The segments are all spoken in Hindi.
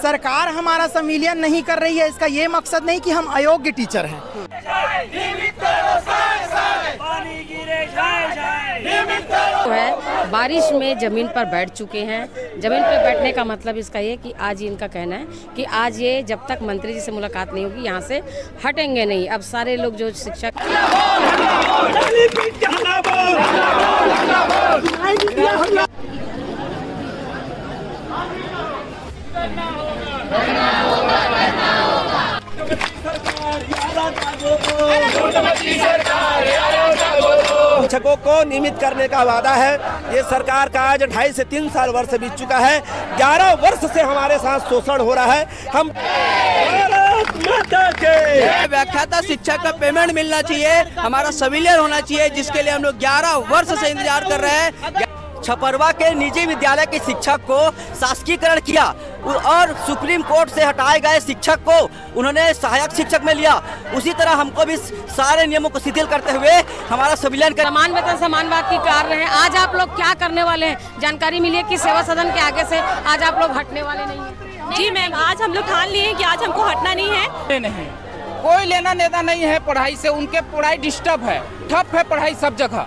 सरकार हमारा संविलियन नहीं कर रही है, इसका ये मकसद नहीं कि हम अयोग्य टीचर हैं। है बारिश में जमीन पर बैठ चुके हैं। जमीन पर बैठने का मतलब इसका ये कि आज इनका कहना है कि आज ये जब तक मंत्री जी से मुलाकात नहीं होगी यहाँ से हटेंगे नहीं। अब सारे लोग जो शिक्षक शिक्षकों को नियमित करने का वादा है। ये सरकार का आज 2.5 से 3 साल वर्ष बीत चुका है। 11 वर्ष से हमारे साथ शोषण हो रहा है। हम व्याख्याता शिक्षक का पेमेंट मिलना चाहिए, हमारा सिविलियन होना चाहिए, जिसके लिए हम लोग 11 वर्ष से इंतजार कर रहे हैं। छपरवा के निजी विद्यालय के शिक्षक को शासकीकरण किया और सुप्रीम कोर्ट से हटाए गए शिक्षक को उन्होंने सहायक शिक्षक में लिया। उसी तरह हमको भी सारे नियमों को शिथिल करते हुए हमारा सिविलियन का समान वेतन समान बात की कर रहे हैं। आज आप लोग क्या करने वाले हैं? जानकारी मिली है कि सेवा सदन के आगे से आज आप लोग हटने वाले नहीं हैं। जी मैम, आज हम लोग ठान लिए हैं कि आज हमको हटना नहीं है। नहीं, कोई लेना देना नहीं है पढ़ाई से। उनके पढ़ाई डिस्टर्ब है, ठप है पढ़ाई सब जगह।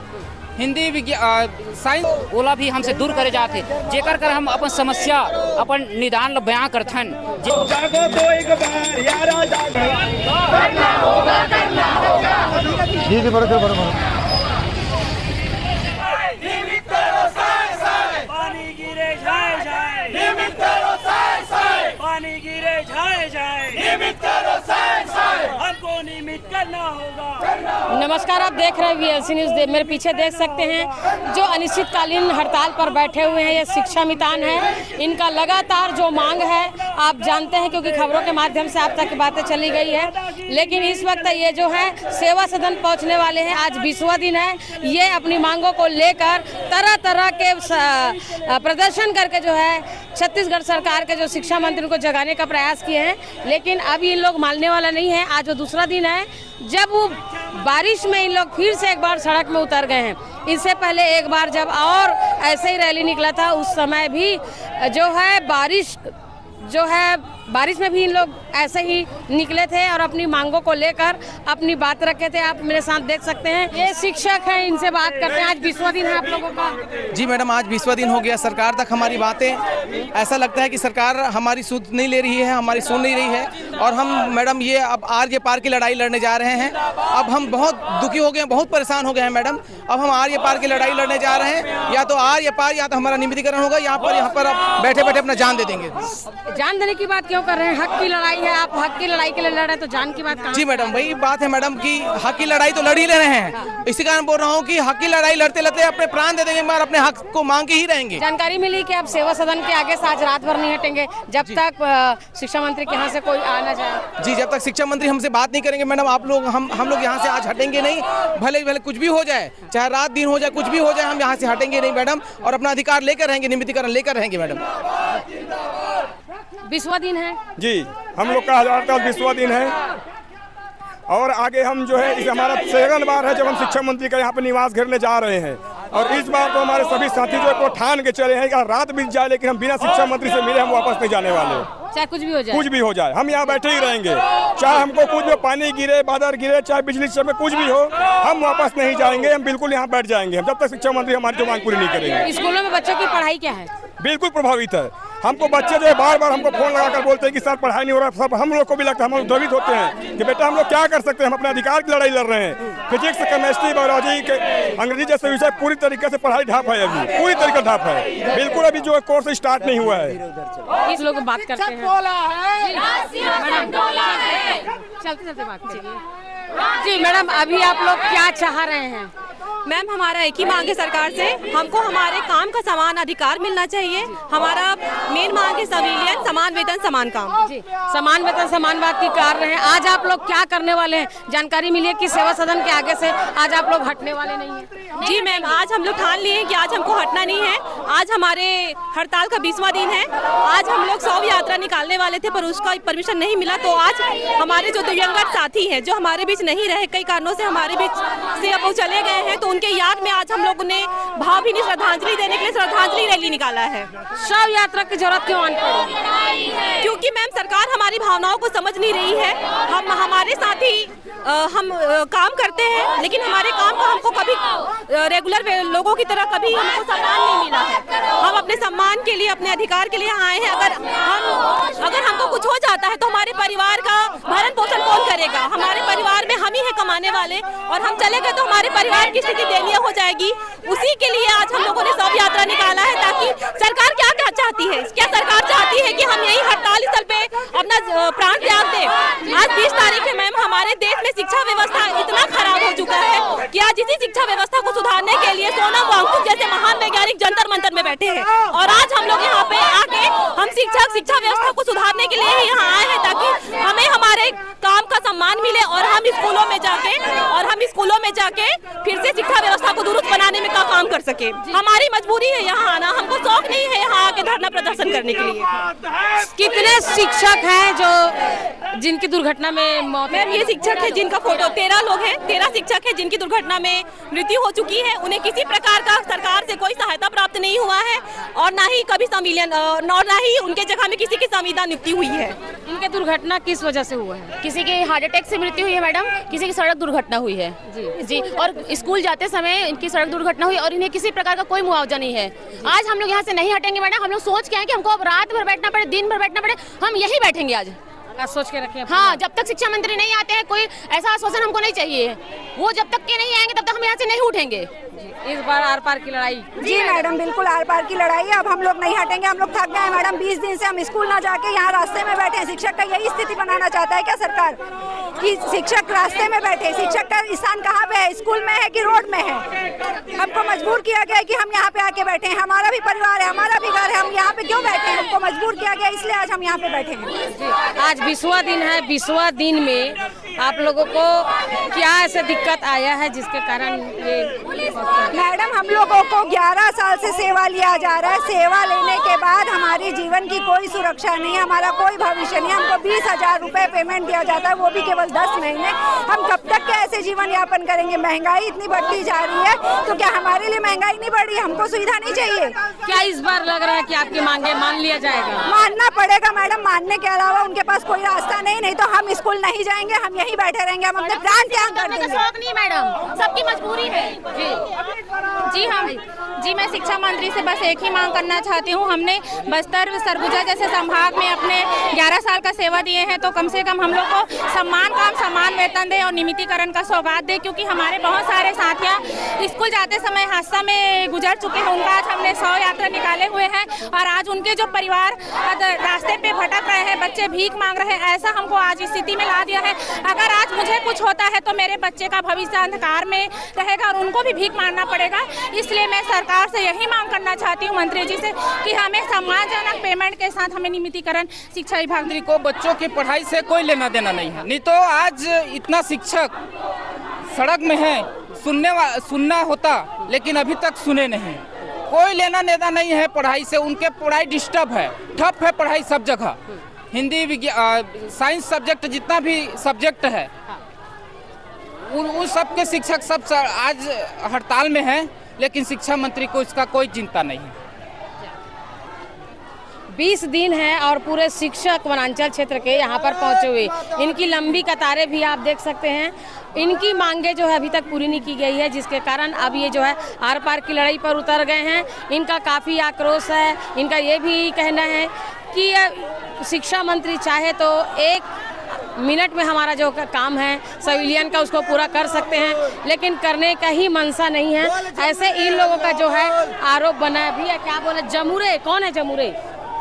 हिंदी विज्ञान साइंस ओला भी हमसे दूर करे जाते, जेकर कर हम अपन समस्या अपन निदान बयां करथन। जी बरोबर। पानी गिरे जाए जाए, नियमित करो साए, पानी गिरे जाए जाए, नियमित करो साए, हमको नियमित करना होगा। नमस्कार, आप देख रहे हैं VLC न्यूज़। मेरे पीछे देख सकते हैं जो अनिश्चितकालीन हड़ताल पर बैठे हुए हैं, ये शिक्षा मितान है। इनका लगातार जो मांग है आप जानते हैं, क्योंकि खबरों के माध्यम से आप तक बातें चली गई है। लेकिन इस वक्त ये जो है सेवा सदन पहुंचने वाले हैं। आज 20वां दिन है। ये अपनी मांगों को लेकर तरह तरह के प्रदर्शन करके जो है छत्तीसगढ़ सरकार के जो शिक्षा मंत्री को जगाने का प्रयास किए हैं। लेकिन अभी इन लोग मानने वाला नहीं है। आज वो दूसरा दिन है जब वो बारिश में इन लोग फिर से एक बार सड़क में उतर गए हैं। इससे पहले एक बार जब और ऐसे ही रैली निकला था, उस समय भी जो है बारिश में भी इन लोग ऐसे ही निकले थे और अपनी मांगों को लेकर अपनी बात रखे थे। आप मेरे साथ देख सकते हैं, ये शिक्षक हैं, इनसे बात करते हैं। आज 20वां दिन है आप लोगों का। जी मैडम, आज 20वां दिन हो गया। सरकार तक हमारी बातें ऐसा लगता है कि सरकार हमारी सुध नहीं ले रही है, हमारी सुन नहीं रही है। और हम मैडम ये अब आर्य पार की लड़ाई लड़ने जा रहे हैं। अब हम बहुत दुखी हो गए हैं, बहुत परेशान हो गए हैं मैडम। अब हम आर्य पार की लड़ाई लड़ने जा रहे हैं। या तो आर्य पार या तो हमारा नियमितीकरण होगा। यहाँ पर आप बैठे बैठे अपना जान दे देंगे। जान देने की बात क्यों कर रहे हैं? हक की लड़ाई है, आप हक की लड़ाई के लिए लड़ रहे हैं, तो जान की बात कहाँ? जी मैडम, वही बात है मैडम कि हक की लड़ाई तो लड़ ही ले रहे हैं। इसी कारण बोल रहा हूँ कि हक की लड़ाई लड़ते लड़ते अपने प्राण दे देंगे, मगर अपने हक को मांग के ही रहेंगे। जानकारी मिली कि आप सेवा सदन के आगे से आज रात भर नहीं हटेंगे जब तक शिक्षा मंत्री के यहाँ से कोई आ न जाए। जी, जब तक शिक्षा मंत्री हमसे बात नहीं करेंगे मैडम, आप लोग हम लोग यहाँ से आज हटेंगे नहीं। भले कुछ भी हो जाए, चाहे रात दिन हो जाए, कुछ भी हो जाए, हम यहाँ से हटेंगे नहीं मैडम। और अपना अधिकार लेकर रहेंगे, नियमितीकरण लेकर रहेंगे मैडम। 20वां दिन है जी, हम लोग का हड़ताल 20वां दिन है। और आगे हम जो है इस हमारा 2nd बार है जब हम शिक्षा मंत्री का यहाँ पे निवास घेरने जा रहे हैं। और इस बार तो हमारे सभी साथी जो है ठान के चले हैं कि रात बीत जाए लेकिन हम बिना शिक्षा मंत्री से मिले हम वापस नहीं जाने वाले। चाहे कुछ भी हो जाए, कुछ भी हो जाए, हम यहाँ बैठे ही रहेंगे। चाहे हमको कुछ भी पानी गिरे, बादल गिरे, चाहे बिजली चमके, कुछ भी हो, हम वापस नहीं जाएंगे। हम बिल्कुल यहाँ बैठ जाएंगे हम जब तक शिक्षा मंत्री हमारी जो मांग पूरी नहीं करेंगे। स्कूलों में बच्चों की पढ़ाई क्या है? बिल्कुल प्रभावित है। हमको बच्चे जो है बार बार हमको फोन लगाकर बोलते हैं कि सर पढ़ाई नहीं हो रहा। सब हम लोग को भी लगता है, हम लोग द्रवित होते हैं कि बेटा हम लोग क्या कर सकते हैं, हम अपने अधिकार की लड़ाई लड़ रहे हैं। फिजिक्स, केमिस्ट्री, बायोलॉजी के अंग्रेजी जैसे विषय पूरी तरीके से पढ़ाई ढाप है, अभी पूरी तरीके ढाप है। बिल्कुल अभी जो है कोर्स स्टार्ट नहीं हुआ है। इस लोग बात करते हैं, चलते चलते बात करिए। जी मैडम, अभी आप लोग क्या चाह रहे हैं? मैम, हमारा एक ही मांग है सरकार से, हमको हमारे काम का समान अधिकार मिलना चाहिए। हमारा मेन मांग है सिविलियन, समान वेतन समान काम। जी, समान वेतन समान बात की कर रहे हैं। आज आप लोग क्या करने वाले हैं? जानकारी मिली है कि सेवा सदन के आगे से आज आप लोग हटने वाले नहीं हैं। जी मैम, आज हम लोग ठान लिए हैं कि आज हमको हटना नहीं है। आज हमारे हड़ताल का 20वां दिन है। आज हम लोग शव यात्रा निकालने वाले थे पर उसका परमिशन नहीं मिला। तो आज हमारे जो दिव्यांग साथी हैं जो हमारे बीच नहीं रहे, कई कारणों से हमारे बीच से अब वो चले गए हैं, तो उनके याद में आज हम लोगों ने भावभीनी श्रद्धांजलि देने के लिए श्रद्धांजलि रैली निकाला है। शव यात्रा की जरूरत क्यों आन पड़ी? क्योंकि मैम सरकार हमारी भावनाओं को समझ नहीं रही है। हम हमारे साथ ही हम काम करते हैं, लेकिन हमारे काम का हमको कभी रेगुलर लोगों की तरह कभी हमको सम्मान नहीं मिला है। हम अपने सम्मान के लिए, अपने अधिकार के लिए आए हैं। अगर हमको कुछ हो जाता है तो हमारे परिवार का भरण पोषण कौन करेगा? हमारे परिवार में हम ही है कमाने वाले, और हम चले गए तो हमारे परिवार की स्थिति दयनीय हो जाएगी। उसी के लिए आज हम लोगों ने शव यात्रा निकाला है, ताकि सरकार क्या चाहती है? क्या सरकार चाहती है कि हम यही हड़ताल स्थल पे अपना प्राण त्याग दें? आज 20 तारीख है मैम। हमारे देश में शिक्षा व्यवस्था इतना खराब हो चुका है कि आज इसी शिक्षा व्यवस्था को सुधारने के लिए सोनम वांगचुक जैसे महान वैज्ञानिक जंतर मंतर में बैठे हैं, और आज हम लोग यहाँ पे आके हम शिक्षा व्यवस्था को सुधारने के लिए यहाँ आए हैं, ताकि हमें हमारे काम का सम्मान मिले और हम स्कूलों में जाके फिर से शिक्षा व्यवस्था को दुरुस्त बनाने में काम कर सके। हमारी मजबूरी है यहाँ आना, हमको शौक नहीं है यहाँ आके धरना प्रदर्शन करने के लिए। कितने शिक्षक हैं जो जिनकी दुर्घटना में मौत? मैम ये शिक्षक है जिनका फोटो 13 लोग हैं, 13 शिक्षक है जिनकी दुर्घटना में मृत्यु हो चुकी है। उन्हें किसी प्रकार का सरकार से कोई सहायता प्राप्त नहीं हुआ है, और ना ही कभी संविलियन, और ना ही उनके जगह में किसी की संविदा नियुक्ति हुई है। इनके दुर्घटना किस वजह से हुआ है? किसी की हार्ट अटैक से मृत्यु हुई है मैडम, किसी की सड़क दुर्घटना हुई है जी, और स्कूल जाते समय इनकी सड़क दुर्घटना हुई, और इन्हें किसी प्रकार का कोई मुआवजा नहीं है। आज हम लोग यहाँ से नहीं हटेंगे मैडम। हम लोग सोच के आए कि हमको अब रात भर बैठना पड़े, दिन भर बैठना पड़े, हम यही बैठेंगे आज सोच के रखे। हाँ, जब तक शिक्षा मंत्री नहीं आते हैं, कोई ऐसा आश्वासन हमको नहीं चाहिए। वो जब तक के नहीं आएंगे तब तक हम यहाँ से नहीं उठेंगे। इस बार आर पार की लड़ाई। जी मैडम, बिल्कुल आर पार की लड़ाई है। अब हम लोग नहीं हटेंगे, हम लोग थक गए हैं मैडम। 20 दिन से हम स्कूल ना जाके यहाँ रास्ते में बैठे हैं। शिक्षक का यही स्थिति बनाना चाहता है क्या सरकार, कि शिक्षक रास्ते में बैठे? शिक्षक का स्थान कहाँ पे है? स्कूल में है कि रोड में है? हमको मजबूर किया गया है कि हम यहाँ पे आके बैठे हैं। हमारा भी परिवार है, हमारा भी घर है, हम यहाँ पे क्यों बैठे हैं? हमको मजबूर किया गया, इसलिए आज हम यहाँ पे बैठे हैं। आज 20वां दिन है। 20वां दिन में आप लोगों को क्या ऐसे दिक्कत आया है जिसके कारण ये? मैडम, हम लोगों को 11 साल से सेवा लिया जा रहा है। सेवा लेने के बाद हमारी जीवन की कोई सुरक्षा नहीं है, हमारा कोई भविष्य नहीं। हमको 20,000 रुपए पेमेंट दिया जाता है, वो भी केवल 10 महीने। हम कब तक के ऐसे जीवन यापन करेंगे? महंगाई इतनी बढ़ती जा रही है, तो क्या हमारे लिए महंगाई नहीं बढ़ी? हमको सुविधा नहीं चाहिए क्या? इस बार लग रहा है कि आपकी मांगे मान लिया जाएगा? मानना पड़ेगा मैडम। मानने के अलावा उनके पास कोई रास्ता नहीं तो हम स्कूल नहीं जाएंगे, हम यहीं बैठे रहेंगे, हम अपने प्राण त्याग कर देंगे। शौक नहीं मैडम, सबकी मजबूरी है। जी मैं शिक्षा मंत्री से बस एक ही मांग करना चाहती हूँ। हमने बस्तर सरगुजा जैसे संभाग में अपने 11 साल का सेवा दिए हैं, तो कम से कम हम लोग को सम्मान वेतन दे और नियमितीकरण का सौगात दे, क्योंकि हमारे बहुत सारे साथियाँ स्कूल जाते समय हादसा में गुजर चुके हैं। उनका आज हमने शव यात्रा निकाले हुए हैं, और आज उनके जो परिवार रास्ते पे भटक रहे हैं, बच्चे भीख मांग रहे हैं, ऐसा हमको आज इस स्थिति में ला दिया है। अगर आज मुझे कुछ होता है तो मेरे बच्चे का भविष्य अंधकार में रहेगा और उनको भी भीख मांगना पड़ेगा। इसलिए मैं सरकार से यही मांग करना चाहती हूँ, मंत्री जी से, कि हमें सम्मानजनक पेमेंट के साथ हमें नियमितीकरण शिक्षा विभाग को बच्चों की पढ़ाई से कोई लेना देना नहीं है। नहीं तो आज इतना शिक्षक सड़क में है, सुनना होता, लेकिन अभी तक सुने नहीं। कोई लेना देना नहीं है पढ़ाई से। उनके पढ़ाई डिस्टर्ब है, ठप है पढ़ाई सब जगह। हिंदी, विज्ञान, साइंस सब्जेक्ट, जितना भी सब्जेक्ट है, उन सब के शिक्षक सब आज हड़ताल में हैं, लेकिन शिक्षा मंत्री को इसका कोई चिंता नहीं है। 20 दिन है और पूरे शिक्षक वनांचल क्षेत्र के यहाँ पर पहुँचे हुए। इनकी लंबी कतारें भी आप देख सकते हैं। इनकी मांगे जो है अभी तक पूरी नहीं की गई है, जिसके कारण अब ये जो है आर पार की लड़ाई पर उतर गए हैं। इनका काफ़ी आक्रोश है। इनका ये भी कहना है कि शिक्षा मंत्री चाहे तो 1 मिनट में हमारा जो काम है सिविलियन का उसको पूरा कर सकते हैं, लेकिन करने का ही मनसा नहीं है। ऐसे इन लोगों का जो है आरोप बना भी है। क्या बोले? जमूरे? कौन है जमूरे?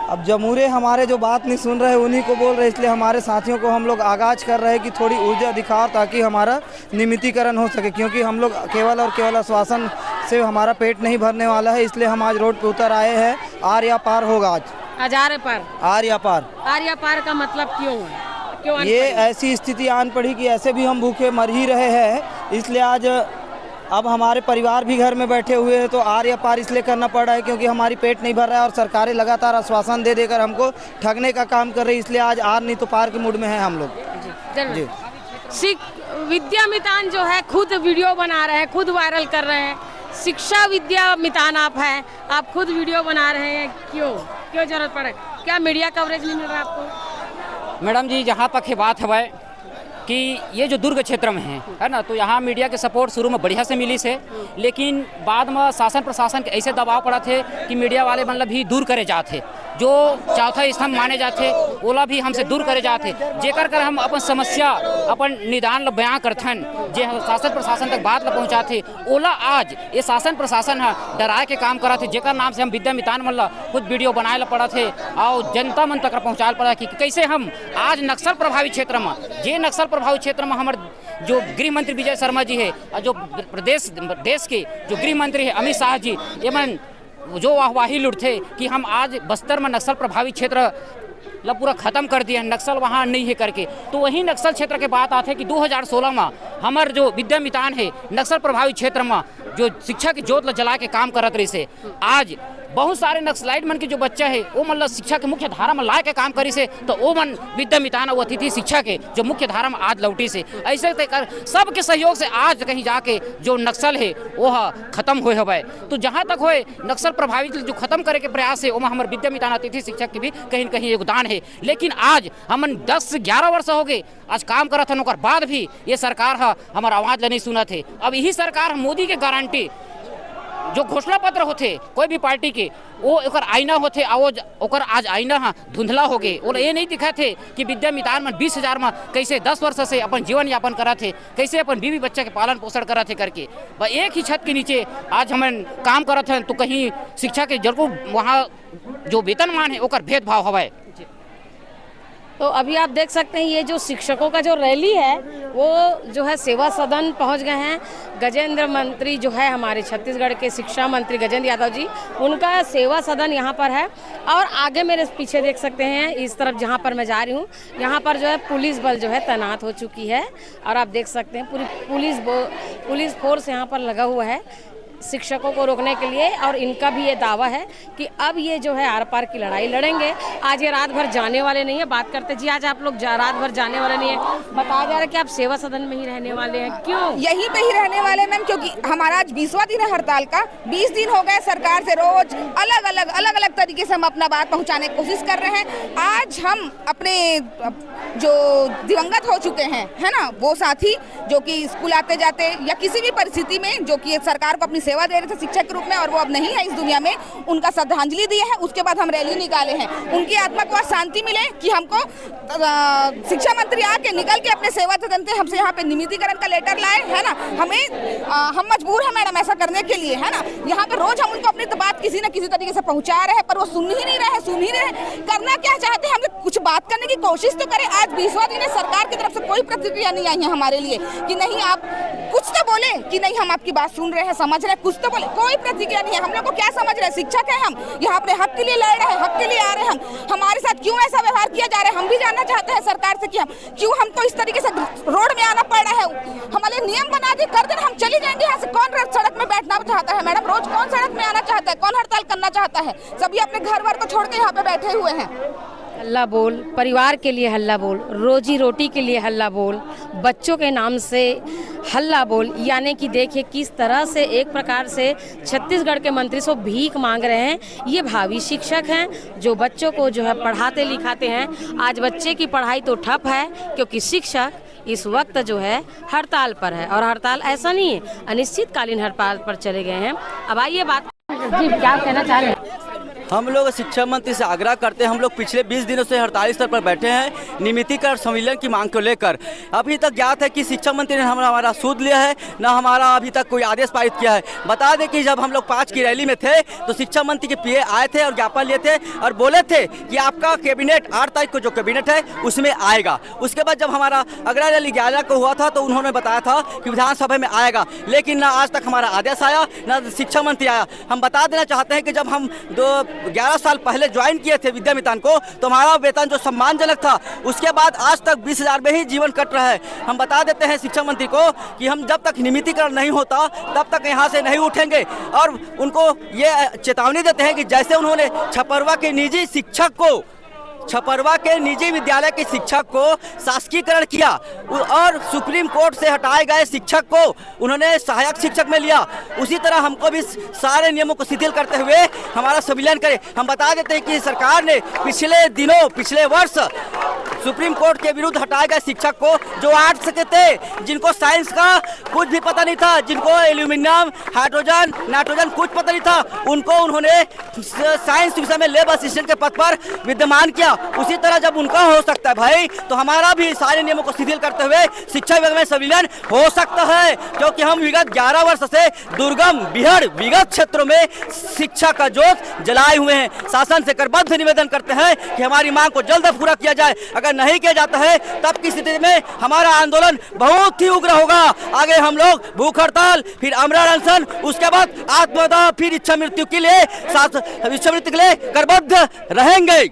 अब जमूरे हमारे जो बात नहीं सुन रहे उन्हीं को बोल रहे, इसलिए हमारे साथियों को हम लोग आगाज कर रहे हैं कि थोड़ी ऊर्जा दिखाओ ताकि हमारा नियमितीकरण हो सके, क्योंकि हम लोग केवल और केवल आश्वासन से हमारा पेट नहीं भरने वाला है। इसलिए हम आज रोड पे उतर आए हैं। आर या पार होगा आज। Are par? आर या पार। आर या पार का मतलब क्यों है? क्यों ये ऐसी स्थिति आन पड़ी कि ऐसे भी हम भूखे मर ही रहे हैं, इसलिए आज अब हमारे परिवार भी घर में बैठे हुए हैं, तो आर या पार इसलिए करना पड़ रहा है क्योंकि हमारी पेट नहीं भर रहा है और सरकारें लगातार आश्वासन दे देकर हमको ठगने का काम कर रही है। इसलिए आज आर नहीं तो पार के मूड में है हम लोग। जी। विद्यामितान जो है खुद वीडियो बना रहे हैं, खुद वायरल कर रहे हैं। शिक्षा विद्यामितान आप हैं, आप खुद वीडियो बना रहे हैं, क्यों जरूरत पड़े? क्या मीडिया कवरेज नहीं मिल रहा आपको? मैडम जी, जहाँ तक है बात है कि ये जो दुर्ग क्षेत्र में है ना, तो यहाँ मीडिया के सपोर्ट शुरू में बढ़िया से मिली से, लेकिन बाद में शासन प्रशासन के ऐसे दबाव पड़ा थे कि मीडिया वाले मतलब भी दूर करे जाते, जो चौथा स्तंभ माने जाते ओला भी हमसे दूर करे जाते, जेकर कर हम अपन समस्या अपन निदान बयां करथन, जे शासन प्रशासन तक बात ल पहुँचाते, ओला आज ये शासन प्रशासन है डराए के काम करा थे, जेकर नाम से हम विद्यामितान मन ला खुद वीडियो बनाए ला पड़ा थे और जनता मन तक पहुँचाए पड़ा कि कैसे हम आज नक्सल प्रभावित क्षेत्र में, जे नक्सल प्रभावित क्षेत्र में हमारे जो गृह मंत्री विजय शर्मा जी है और जो देश के जो गृह मंत्री है अमित शाह जी, एमन जो वाहवाही लुटते कि हम आज बस्तर में नक्सल प्रभावित क्षेत्र पूरा खत्म कर दिया, नक्सल वहाँ नहीं है करके। तो वही नक्सल क्षेत्र के बात आते कि 2016 में हमारे जो विद्यामितान है नक्सल प्रभावित क्षेत्र में जो शिक्षा की जोत जला के काम करत रही से, आज बहुत सारे नक्सलाइट मन के जो बच्चा है वो मतलब शिक्षा के मुख्य धारा में ला के काम करी से, तो वो मन विद्यामितान और अतिथि शिक्षा के जो मुख्य धारा में आज लौटी से, ऐसे कर सबके सहयोग से आज कहीं जाके जो नक्सल है वो खत्म हुए हवे। तो जहाँ तक होए नक्सल प्रभावित जो खत्म करे के प्रयास है वो हमारे विद्यामितान अतिथि शिक्षक के भी कहीं न कहीं योगदान है। लेकिन आज हमन 10-11 वर्ष हो गए आज काम करत हन, ओकर बाद भी ये सरकार हमारा आवाज़ नहीं सुनत है। अब यही सरकार मोदी के गारंटी जो घोषणा पत्र होते कोई भी पार्टी के वो ओकर आईना होते ओकर आज आईना धुंधला हो गए, और ये नहीं दिखा थे कि विद्यामितान में 20,000 में कैसे 10 वर्ष से अपन जीवन यापन करा थे, कैसे अपन बीवी बच्चा के पालन पोषण करा थे करके एक ही छत के नीचे आज हम काम करत हैं। तो कहीं शिक्षा के जरूर वहाँ जो वेतनमान है ओकर भेदभाव हवा। तो अभी आप देख सकते हैं ये जो शिक्षकों का जो रैली है वो जो है सेवा सदन पहुंच गए हैं। गजेंद्र मंत्री जो है हमारे छत्तीसगढ़ के शिक्षा मंत्री गजेंद्र यादव जी, उनका सेवा सदन यहाँ पर है। और आगे मेरे पीछे देख सकते हैं इस तरफ जहाँ पर मैं जा रही हूँ, यहाँ पर जो है पुलिस बल जो है तैनात हो चुकी है। और आप देख सकते हैं पूरी पुलिस फोर्स यहाँ पर लगा हुआ है शिक्षकों को रोकने के लिए। और इनका भी ये दावा है कि अब ये जो है आर पार की लड़ाई लड़ेंगे। आज ये रात भर जाने वाले नहीं है। बात करते जी, आज आप लोग रात भर जाने वाले नहीं है, बताया जा रहा है कि आप सेवा सदन में ही रहने वाले हैं, क्यों? यहीं पे ही रहने वाले मैम, क्योंकि हमारा आज 20वां दिन है हड़ताल का। 20 दिन हो गए सरकार से रोज अलग अलग तरीके से हम अपना बात पहुँचाने की कोशिश कर रहे हैं। आज हम अपने जो दिवंगत हो चुके हैं है ना, वो साथी जो कि स्कूल आते जाते या किसी भी परिस्थिति में जो कि सरकार को अपनी सेवा दे रहे थे शिक्षक के रूप में और वो अब नहीं है इस दुनिया में, उनका श्रद्धांजलि दिए हैं। उसके बाद हम रैली निकाले हैं, उनकी आत्मा को शांति मिले कि हमको शिक्षा मंत्री आके निकल के अपने सेवा सदन से हमसे यहाँ पे नियमितीकरण का लेटर लाए है ना। हम मजबूर हैं मैडम ऐसा करने के लिए है ना। यहाँ पे रोज हम उनको अपनी बात किसी न किसी तरीके से पहुँचा रहे हैं, पर वो सुन ही नहीं रहे। करना क्या चाहते हैं, हम कुछ बात करने की कोशिश तो करें। आज 20वां दिन है, सरकार की तरफ से कोई प्रतिक्रिया नहीं आई है हमारे लिए कि नहीं आप कुछ तो बोले कि नहीं हम आपकी बात सुन रहे हैं, समझ रहे हैं, कुछ तो बोले। कोई प्रतिक्रिया नहीं है। हम लोग को क्या समझ रहे हैं, शिक्षक है हम, यहाँ अपने हक के लिए लड़ रहे हैं, हक के लिए आ रहे हैं। हमारे साथ क्यों ऐसा व्यवहार किया जा रहा है, हम भी जानना चाहते हैं सरकार से कि हम क्यों हमको इस तरीके से रोड में आना पड़ रहा है। हमारे नियम बना दी, कर देना, हम चली जाएंगे यहाँ से। कौन सड़क में बैठना चाहता है मैडम? रोज कौन सड़क में आना चाहता है, कौन हड़ताल करना चाहता है? सभी अपने घर वर को छोड़ के यहाँ पे बैठे हुए हैं। हल्ला बोल, परिवार के लिए हल्ला बोल, रोजी रोटी के लिए हल्ला बोल, बच्चों के नाम से हल्ला बोल। यानी कि देखिए किस तरह से एक प्रकार से छत्तीसगढ़ के मंत्री सो भीख मांग रहे हैं। ये भावी शिक्षक हैं जो बच्चों को जो है पढ़ाते लिखाते हैं। आज बच्चे की पढ़ाई तो ठप है क्योंकि शिक्षक इस वक्त जो है हड़ताल पर है। और हड़ताल ऐसा नहीं है, अनिश्चितकालीन हड़ताल पर चले गए हैं। अब आइए बात जी, क्या कहना चाह रहे हैं? हम लोग शिक्षा मंत्री से आग्रह करते हैं। हम लोग पिछले 20 दिनों से हड़ताली स्तर पर बैठे हैं नियमितीकरण संविलियन की मांग को लेकर। अभी तक ज्ञात है कि शिक्षा मंत्री ने हमारा सूद लिया है, ना हमारा अभी तक कोई आदेश पारित किया है। बता दें कि जब हम लोग 5 की रैली में थे तो शिक्षा मंत्री के पीए आए थे और ज्ञापन लिए थे और बोले थे कि आपका कैबिनेट 8 तारीख को जो कैबिनेट है उसमें आएगा। उसके बाद जब हमारा अगला रैली 11 को हुआ था तो उन्होंने बताया था कि विधानसभा में आएगा, लेकिन ना आज तक हमारा आदेश आया, ना शिक्षा मंत्री आया। हम बता देना चाहते हैं कि जब हम 11 साल पहले ज्वाइन किए थे विद्यामितान को तो हमारा वेतन जो सम्मानजनक था, उसके बाद आज तक 20,000 में ही जीवन कट रहा है। हम बता देते हैं शिक्षा मंत्री को कि हम जब तक नियमितीकरण नहीं होता तब तक यहाँ से नहीं उठेंगे। और उनको ये चेतावनी देते हैं कि जैसे उन्होंने छपरवा के निजी शिक्षक को छपरवा के निजी विद्यालय के शिक्षक को शासकीकरण किया और सुप्रीम कोर्ट से हटाए गए शिक्षक को उन्होंने सहायक शिक्षक में लिया, उसी तरह हमको भी सारे नियमों को शिथिल करते हुए हमारा संविलियन करे। हम बता देते हैं कि सरकार ने पिछले वर्ष सुप्रीम कोर्ट के विरुद्ध हटाए गए शिक्षक को, जो 8 सके थे, जिनको साइंस का कुछ भी पता नहीं था, जिनको एल्यूमिनियम, हाइड्रोजन, नाइट्रोजन कुछ पता नहीं था, उनको उन्होंने साइंस विषय में लैब असिस्टेंट के पद पर विद्यमान किया। उसी तरह जब उनका हो सकता है भाई, तो हमारा भी सारे नियमों को शिथिल करते हुए शिक्षा विभाग में संविलियन हो सकता है, क्योंकि हम विगत 11 वर्ष से दुर्गम बिहड़ विगत क्षेत्रों में शिक्षा का जोत जलाए हुए हैं। शासन से करबद्ध निवेदन करते हैं कि हमारी मांग को जल्द पूरा किया जाए। अगर नहीं किया जाता है तब की स्थिति में हमारा आंदोलन बहुत ही उग्र होगा। आगे हम लोग भूख हड़ताल, फिर अमरण अनशन, उसके बाद आत्मदाह, फिर इच्छा मृत्यु के लिए करबद्ध रहेंगे।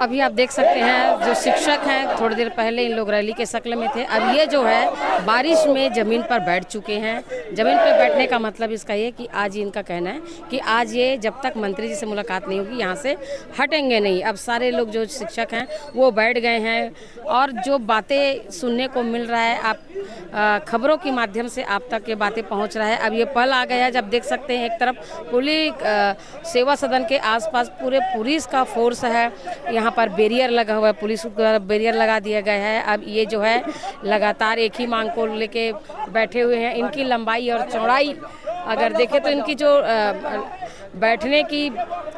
अभी आप देख सकते हैं जो शिक्षक हैं, थोड़ी देर पहले इन लोग रैली के शक्ल में थे, अब ये जो है बारिश में ज़मीन पर बैठ चुके हैं। ज़मीन पर बैठने का मतलब इसका ये कि आज इनका कहना है कि आज ये जब तक मंत्री जी से मुलाकात नहीं होगी यहाँ से हटेंगे नहीं। अब सारे लोग जो शिक्षक हैं वो बैठ गए हैं और जो बातें सुनने को मिल रहा है, आप खबरों के माध्यम से आप तक ये बातें पहुँच रहा है। अब ये पल आ गया है जब देख सकते हैं एक तरफ पुलिस सेवा सदन के आसपास पूरे पुलिस का फोर्स है, यहाँ पर बैरियर लगा हुआ है, पुलिस द्वारा बैरियर लगा दिया गया है। अब ये जो है लगातार एक ही मांग को लेके बैठे हुए हैं। इनकी लंबाई और चौड़ाई अगर देखें तो इनकी जो बैठने की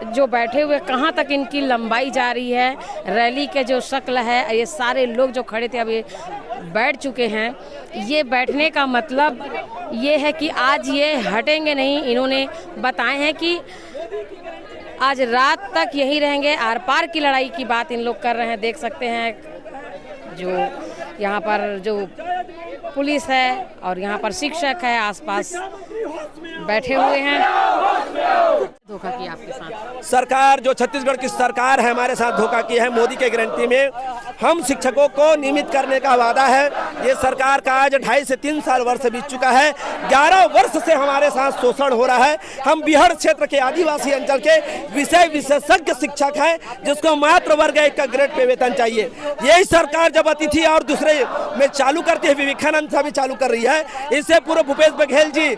जो बैठे हुए कहाँ तक इनकी लंबाई जा रही है, रैली के जो शक्ल है, ये सारे लोग जो खड़े थे अब ये बैठ चुके हैं। ये बैठने का मतलब ये है कि आज ये हटेंगे नहीं। इन्होंने बताए हैं कि आज रात तक यही रहेंगे। आर पार की लड़ाई की बात इन लोग कर रहे हैं। देख सकते हैं जो यहाँ पर जो पुलिस है और यहाँ पर शिक्षक है आसपास बैठे हुए हैं। धोखा किया आपके साथ सरकार, जो छत्तीसगढ़ की सरकार है, हमारे साथ धोखा की है। मोदी के गारंटी में हम शिक्षकों को नियमित करने का वादा है। ये सरकार का आज 2.5 से 3 साल वर्ष बीत चुका है। 11 वर्ष से हमारे साथ शोषण हो रहा है। हम बिहार क्षेत्र के आदिवासी अंचल के विषय विशेषज्ञ शिक्षक हैं, जिसको मात्र वर्ग 1 का ग्रेड पे वेतन चाहिए। यही सरकार जब अतिथि और दूसरे में चालू करती है, विवेकानंद सा भी चालू कर रही है। इससे पूर्व भूपेश बघेल जी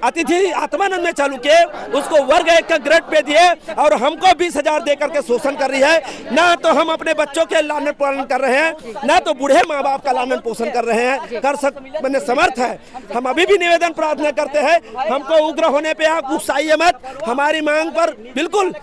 अतिथि आत्मानंद में चालू किए, उसको वर्ग 1 का ग्रेड पे दिए और हमको 20,000 देकर के शोषण कर रही है। ना तो हम अपने बच्चों के लालन पालन कर रहे हैं, ना तो बूढ़े माँ बाप का लालन पोषण कर रहे हैं। मैंने समर्थ है। हम अभी भी निवेदन प्रार्थना करते हैं, हमको उग्र होने पे आप गुस्साइए मत। हमारी मांग पर बिल्कुल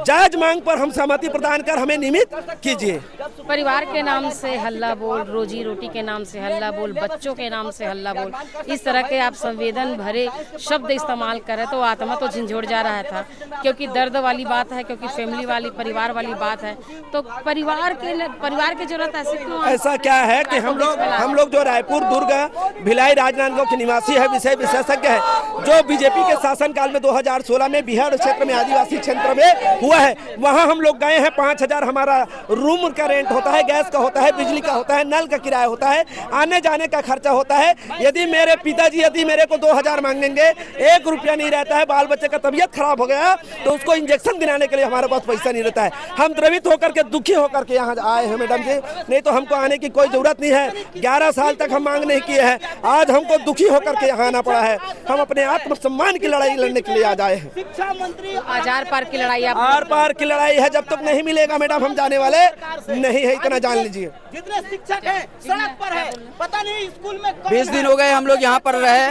जायज मांग पर हम सहमति प्रदान कर हमें नियमित कीजिए। परिवार के नाम से हल्ला बोल, रोजी रोटी के नाम से हल्ला बोल, बच्चों के नाम से हल्ला बोल, इस तरह के आप संवेदन भरे शब्द इस्तेमाल करें तो आत्मा तो झंझोड़ जा रहा था, क्योंकि दर्द वाली बात है, क्योंकि फैमिली वाली परिवार वाली बात है। तो परिवार की जरूरत ऐसे क्यों? ऐसा क्या है कि हम लोग जो रायपुर, दुर्ग, भिलाई, राजनांदगांव के निवासी है, विषय विशेषज्ञ है, जो बीजेपी के शासनकाल में 2016 में बिहार क्षेत्र में आदिवासी क्षेत्र में हुआ है, वहाँ हम लोग गए हैं। 5,000 हमारा रूम का रेंट होता है, गैस का होता है, बिजली का होता है, नल का किराया होता है, आने जाने का खर्चा होता है। यदि मेरे पिताजी मेरे को 2,000 मांगेंगे, 1 रुपया नहीं रहता है, बाल बच्चे का तबीयत खराब हो गया तो उसको इंजेक्शन दिलाने के लिए हमारे पास पैसा नहीं रहता है। हम द्रवित होकर के, दुखी होकर के यहाँ आए हैं मैडम जी, नहीं तो हमको आने की कोई जरूरत नहीं है। 11 साल तक हम मांग नहीं किए हैं, आज हमको दुखी होकर के यहाँ आना पड़ा है। हम अपने आत्मसम्मान की लड़ाई लड़ने के लिए आज आए हैं। शिक्षा मंत्री आज आर पार की लड़ाई, आर पार की लड़ाई है। जब तक नहीं मिलेगा मैडम, हम जाने वाले नहीं है, इतना जान लीजिए। जितने शिक्षक हैं सड़क पर है, पता नहीं स्कूल में 20 दिन हो गए हम लोग यहाँ पर रहे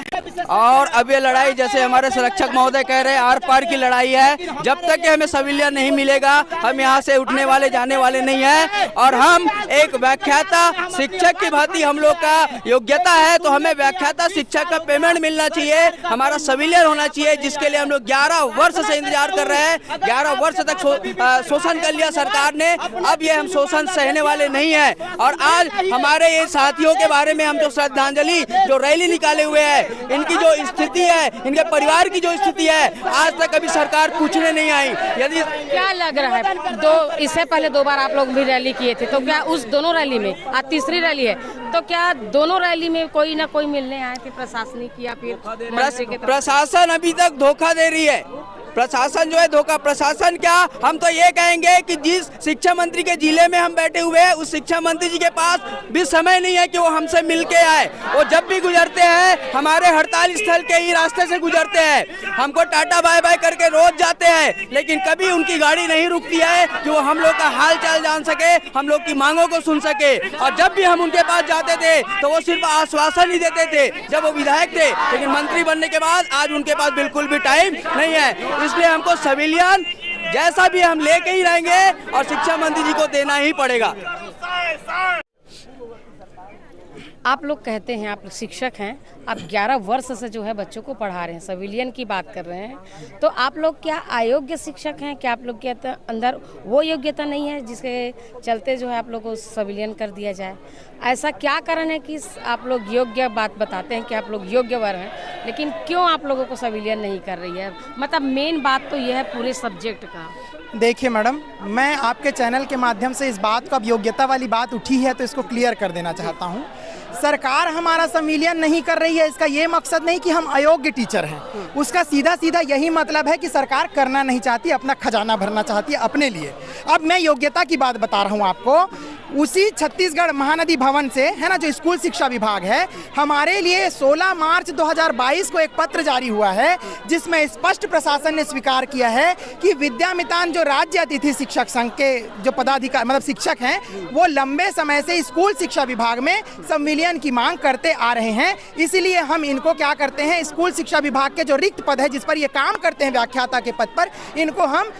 और अब ये लड़ाई, जैसे हमारे संरक्षक महोदय कह रहे हैं, आर पार की लड़ाई है। जब तक हमें संविलियन नहीं मिलेगा, हम यहाँ से उठने वाले जाने वाले नहीं है। और हम एक व्याख्याता शिक्षक की भांति हम लोग का योग्यता है, तो हमें व्याख्याता शिक्षक का पेमेंट मिलना चाहिए, हमारा संविलियन होना चाहिए, जिसके लिए हम लोग 11 वर्ष से इंतजार कर रहे हैं। 11 वर्ष तक शोषण कर लिया सरकार ने, अब ये हम शोषण सहने वाले नहीं है। और आज हमारे ये साथियों के बारे में हम जो श्रद्धांजलि जो रैली निकाले हुए हैं, इनकी जो स्थिति है, इनके परिवार की जो स्थिति है, आज तक कभी सरकार पूछने नहीं आई। यदि क्या लग रहा है, इससे पहले 2 बार आप लोग भी रैली किए थे, तो क्या उस दोनों रैली में, आज तीसरी रैली है, तो क्या दोनों रैली में कोई ना कोई मिलने आए थे प्रशासनिक या फिर प्रशासन अभी तक धोखा दे रही है। प्रशासन जो है धोखा। प्रशासन क्या, हम तो ये कहेंगे कि जिस शिक्षा मंत्री के जिले में हम बैठे हुए हैं उस शिक्षा मंत्री जी के पास भी समय नहीं है कि वो हमसे मिल के आए। वो जब भी गुजरते हैं हमारे हड़ताल स्थल के ही रास्ते से गुजरते हैं, हमको टाटा बाय बाय करके रोज जाते हैं, लेकिन कभी उनकी गाड़ी नहीं रुकती है कि वो हम लोग का हाल चाल जान सके, हम लोग की मांगों को सुन सके। और जब भी हम उनके पास जाते थे तो वो सिर्फ आश्वासन ही देते थे जब वो विधायक थे, लेकिन मंत्री बनने के बाद आज उनके पास बिल्कुल भी टाइम नहीं है। इसलिए हमको सिविलियन जैसा भी हम लेके ही रहेंगे और शिक्षा मंत्री जी को देना ही पड़ेगा। आप लोग कहते हैं, आप शिक्षक हैं, आप 11 वर्ष से जो है बच्चों को पढ़ा रहे हैं, सिविलियन की बात कर रहे हैं, तो आप लोग क्या अयोग्य शिक्षक हैं? क्या आप लोग के अंदर वो योग्यता नहीं है जिसके चलते जो है आप लोग को सिविलियन कर दिया जाए? ऐसा क्या कारण है कि आप लोग योग्य बात बताते हैं कि आप लोग योग्य वर्ग हैं, लेकिन क्यों आप लोगों को सिविलियन नहीं कर रही है? मतलब मेन बात तो यह है पूरे सब्जेक्ट का। देखिए मैडम, मैं आपके चैनल के माध्यम से इस बात को, अब योग्यता वाली बात उठी है तो इसको क्लियर कर देना चाहता हूँ। सरकार हमारा संविलियन नहीं कर रही है, इसका ये मकसद नहीं कि हम अयोग्य टीचर हैं, उसका सीधा सीधा यही मतलब है कि सरकार करना नहीं चाहती, अपना खजाना भरना चाहती है अपने लिए। अब मैं योग्यता की बात बता रहा हूँ आपको। उसी छत्तीसगढ़ महानदी भवन से है ना, जो स्कूल शिक्षा विभाग है, हमारे लिए 16 मार्च 2022 को एक पत्र जारी हुआ है जिसमें स्पष्ट प्रशासन ने स्वीकार किया है कि विद्यामितान जो राज्य अतिथि शिक्षक संघ के जो पदाधिकारी मतलब शिक्षक हैं, वो लंबे समय से स्कूल शिक्षा विभाग में संविलियन की मांग करते आ रहे हैं। इसीलिए हम इनको क्या करते हैं, स्कूल शिक्षा विभाग के जो रिक्त पद है जिस पर ये काम करते हैं व्याख्याता के पद पर, इनको हम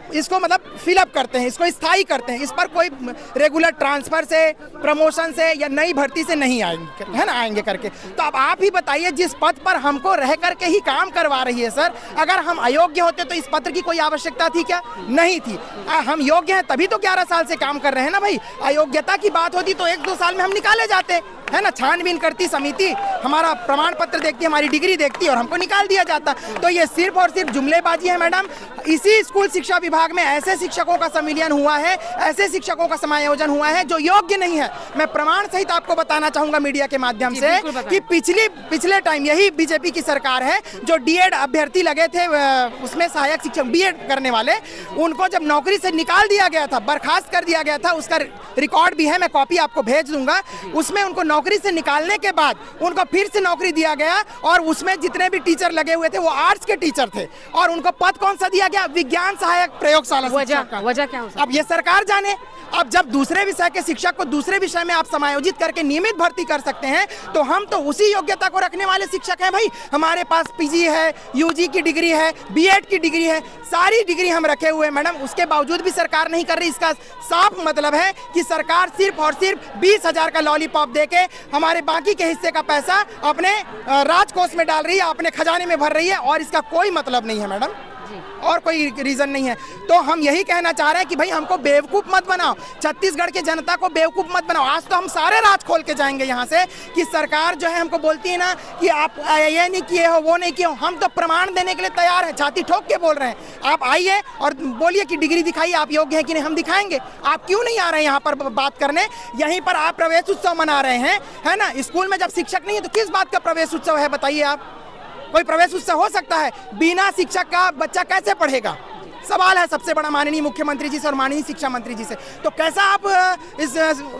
इसको मतलब फिलअप करते हैं, इसको स्थायी करते हैं। इस पर कोई रेगुलर ट्रांसफर से, प्रमोशन से या नई भर्ती से नहीं आएंगे, है ना, आएंगे करके। तो अब आप ही बताइए, जिस पद पर हमको रह करके ही काम करवा रही है सर, अगर हम अयोग्य होते तो इस पत्र की कोई आवश्यकता थी क्या? नहीं थी। हम योग्य हैं तभी तो 11 साल से काम कर रहे हैं ना भाई। अयोग्यता की बात होती तो 1-2 साल में हम निकाले जाते, है ना। छानबीन करती समिति, हमारा प्रमाण पत्र देखती, हमारी डिग्री देखती और हमको निकाल दिया जाता। तो ये सिर्फ और सिर्फ जुमलेबाजी है मैडम। इसी स्कूल शिक्षा विभाग में ऐसे शिक्षकों का संविलियन हुआ है, ऐसे शिक्षकों का समायोजन हुआ है जो योग्य नहीं है। मैं प्रमाण सहित आपको बताना चाहूंगा मीडिया के माध्यम से कि पिछले टाइम यही बीजेपी की सरकार है जो डीएड अभ्यर्थी लगे थे, उसमें सहायक शिक्षक बीएड करने वाले, उनको जब नौकरी से निकाल दिया गया था, बर्खास्त कर दिया गया था, उसका रिकॉर्ड भी है, मैं कॉपी आपको भेज दूंगा। उसमें उनको नौकरी से निकालने के बाद उनको फिर से नौकरी दिया गया और उसमें जितने भी टीचर लगे हुए थे वो आर्ट्स के टीचर थे और उनको पद कौन सा दिया गया? विज्ञान सहायक प्रयोगशाला शिक्षक का। वजह क्या हो सकती? अब ये सरकार जाने। अब जब दूसरे विषय के शिक्षक को दूसरे विषय में आप समायोजित करके नियमित भर्ती कर सकते हैं तो हम तो उसी योग्यता को रखने वाले शिक्षक हैं भाई। हमारे पास पीजी है, यूजी की डिग्री है, बीएड की डिग्री है, सारी डिग्री हम रखे हुए हैं मैडम। उसके बावजूद भी सरकार नहीं कर रही। इसका साफ मतलब है कि सरकार सिर्फ और सिर्फ 20,000 का लॉलीपॉप देके हमारे बाकी के हिस्से का पैसा अपने राजकोष में डाल रही है, अपने खजाने में भर रही है और इसका कोई मतलब नहीं है मैडम, और कोई रीजन नहीं है। तो हम यही कहना चाह रहे हैं कि भाई हमको बेवकूफ़ मत बनाओ, छत्तीसगढ़ के जनता को बेवकूफ़ मत बनाओ। आज तो हम सारे राज खोल के जाएंगे यहाँ से कि सरकार जो है हमको बोलती है ना कि आप ये नहीं किए हो, वो नहीं किए हो। हम तो प्रमाण देने के लिए तैयार हैं, छाती ठोक के बोल रहे हैं। आप आइए और बोलिए कि डिग्री दिखाइए, आप योग्य हैं कि नहीं, हम दिखाएंगे। आप क्यों नहीं आ रहे हैं यहाँ पर बात करने? यहीं पर आप प्रवेश उत्सव मना रहे हैं, है ना। स्कूल में जब शिक्षक नहीं है तो किस बात का प्रवेश उत्सव है बताइए आप? कोई प्रवेश उत्सव हो सकता है? बिना शिक्षक का बच्चा कैसे पढ़ेगा? सवाल है सबसे बड़ा माननीय मुख्यमंत्री जी से और माननीय शिक्षा मंत्री जी से। तो कैसा आप इस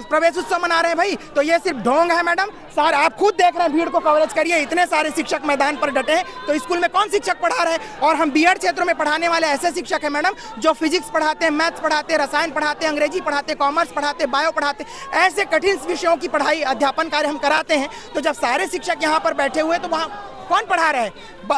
प्रवेश उत्सव मना रहे हैं भाई? तो ये सिर्फ ढोंग है मैडम। सारे आप खुद देख रहे हैं, भीड़ को कवरेज करिए, इतने सारे शिक्षक मैदान पर डटे हैं तो स्कूल में कौन शिक्षक पढ़ा रहे हैं? और हम बीएड क्षेत्रों में पढ़ाने वाले ऐसे शिक्षक हैं मैडम जो फिजिक्स पढ़ाते हैं, मैथ्स पढ़ाते हैं, रसायन पढ़ाते हैं, अंग्रेजी पढ़ाते हैं, कॉमर्स पढ़ाते हैं, बायो पढ़ाते हैं, ऐसे कठिन विषयों की पढ़ाई अध्यापन कार्य हम कराते हैं। तो जब सारे शिक्षक यहाँ पर बैठे हुए तो वहाँ कौन पढ़ा रहे हैं?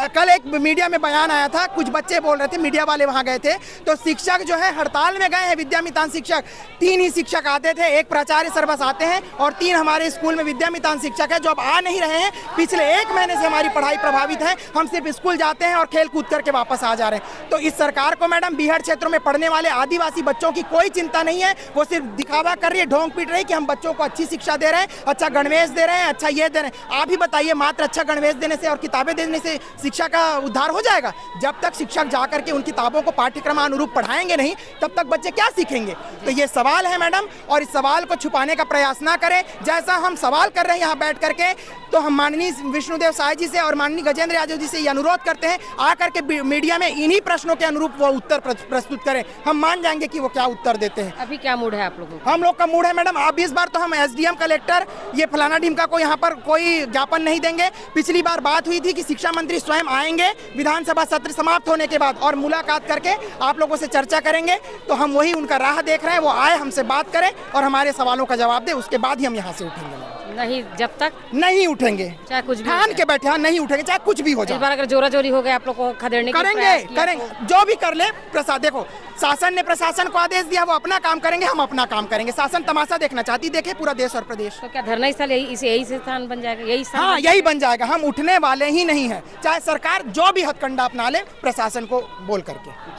कल एक मीडिया में बयान आया था, कुछ बच्चे बोल रहे थे, मीडिया वाले वहाँ गए थे तो शिक्षक जो है हड़ताल में गए हैं। विद्यामितान शिक्षक 3 ही शिक्षक आते थे, 1 प्राचार्य सर बस आते हैं और 3 हमारे स्कूल में विद्यामितान शिक्षक है जो अब आ नहीं रहे हैं। पिछले 1 महीने से हमारी पढ़ाई प्रभावित है, हम सिर्फ स्कूल जाते हैं और खेल कूद करके वापस आ जा रहे हैं। तो इस सरकार को मैडम बीहड़ क्षेत्रों में पढ़ने वाले आदिवासी बच्चों की कोई चिंता नहीं है। वो सिर्फ दिखावा कर रही है, ढोंग पीट रही है कि हम बच्चों को अच्छी शिक्षा दे रहे हैं, अच्छा गणवेश दे रहे हैं, अच्छा ये दे रहे हैं। आप ही बताइए, मात्र अच्छा गणवेश देने से और किताबें देने से शिक्षा का उद्धार हो जाएगा? जब तक शिक्षक जा करके उन किताबों को पाठ्यक्रमानुरूप पढ़ाएंगे नहीं, तब तक बच्चे क्या सीखेंगे? तो ये सवाल है मैडम, और इस सवाल को छुपाने का प्रयास ना करें। जैसा हम सवाल कर रहे हैं यहाँ बैठ करके, तो हम माननीय विष्णुदेव साय जी से और माननीय गजेंद्र यादव जी से ये अनुरोध करते हैं, आकर के मीडिया में इन्हीं प्रश्नों के अनुरूप वो उत्तर प्रस्तुत करें। हम मान जाएंगे कि वो क्या उत्तर देते हैं। अभी क्या मूड है आप लोगों का? हम लोग का मूड है मैडम, अब इस बार तो हम एसडीएम कलेक्टर ये फलाना ढिमका को यहाँ पर कोई ज्ञापन नहीं देंगे। पिछली बार बात हुई थी कि शिक्षा मंत्री स्वयं आएंगे विधानसभा सत्र समाप्त होने के बाद और मुलाकात करके आप लोगों से चर्चा करेंगे। तो हम वही उनका राह देख रहे हैं, वो आए, हमसे बात करें और हमारे सवालों का जवाब दे, उसके बाद ही हम यहाँ से उठेंगे। नहीं, जब तक नहीं उठेंगे, चाहे कुछ भी ठान के बैठे, हाँ नहीं उठेंगे, चाहे कुछ भी हो जाए। इस बार अगर जोरा जोरी हो गया आप लोग को खदेड़ने की करेंगे, जो भी कर ले प्रसाद। देखो, शासन ने प्रशासन को आदेश दिया, वो अपना काम करेंगे, हम अपना काम करेंगे। शासन तमाशा देखना चाहती, देखे पूरा देश और प्रदेश। तो क्या धरना स्थल यही स्थान बन जाएगा? यही स्थान? हाँ, यही बन जाएगा। हम उठने वाले ही नहीं है, चाहे सरकार जो भी हथकंडा अपना ले प्रशासन को बोल करके।